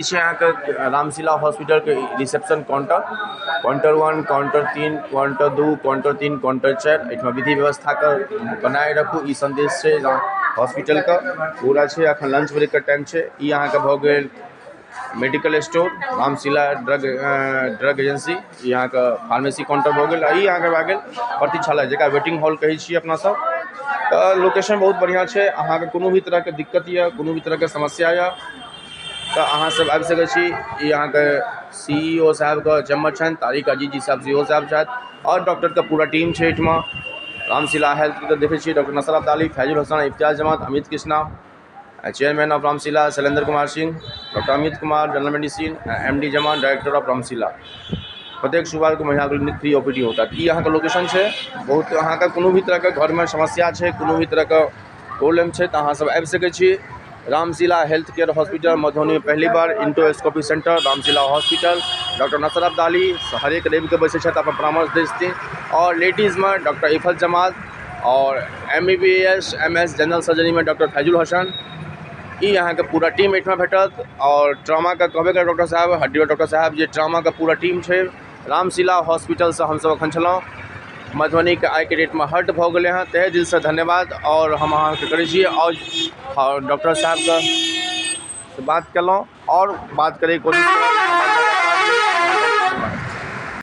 पीछे यहाँ के रामशिला हॉस्पिटल के reception counter 1, counter 3, counter 2, counter 3, counter 4 एहिठाम विधि व्यवस्था के बनाए रखू। ई संदेश छै हॉस्पिटल का पूरा छै। अखन लंच ब्रेक के टाइम छै। ई अहाँ के भऽ गेल medical store Ramshila drug agency. ई अहाँ के फार्मेसी काउंटर भऽ गेल। ई अहाँ के भऽ गेल प्रतीक्षालय जेकरा वेटिंग हॉल कहै छी अपना सब। तऽ लोकेशन बहुत बढ़िया छै। अहाँ के कोनो भी तरह के दिक्कत या कोनो भी तरह के समस्या या तो अहाँ सब आबि सकै छी। ई अहाँ के CEO साहब के चम्मच छनि, तारिक अजीज जी साहब CEO साहब छथि और डॉक्टर के पूरा टीम छै एहिठमा। रामशिला हेल्थ के देखै छियै doctor Nasar Abd Ali, Faizul Hasan, Iftiyaz Jamat, Amit Krishna, chairman of Ramshila Shailendra Kumar Singh, doctor Amit Kumar general medicine, MD Jaman director of Ramshila. प्रत्येक शुक्रवार को महिला क्लिनिक फ्री OPD होता है। ई अहाँ के लोकेशन छै। बहुत अहाँ के कोनो भी तरह के घर में समस्या छै, कोनो भी तरह के प्रॉब्लम छै तो अहाँ सब आबि सकै छी। Ramshila health care hospital Madhubani में पहली बार endoscopy centre Ramshila hospital. Doctor Nasar Abd Ali हर एक रवि के बैसे छथि, अपन परामर्श दै छथिन। और लेडीज़ में डॉक्टर इफत जमात और MBBS MS जनरल सर्जरी में डॉक्टर फैजुल हसन। ई अहाँ के पूरा टीम एहिठाम भेटत। और ट्रामा का कहबे कर डॉक्टर साहब, हड्डी डॉक्टर साहब, जे ट्रामा का पूरा टीम छै। रामशिला हॉस्पिटल से हम सब अखन छलहुँ। मधुबनी के आई के डेट में हर्ट भऽ गेलै हैं, तहे दिल से धन्यवाद। और हम अहाँ के करै छियै और डॉक्टर साहब का से बात केलहुँ और बात करे के कोशिश केलहुँ।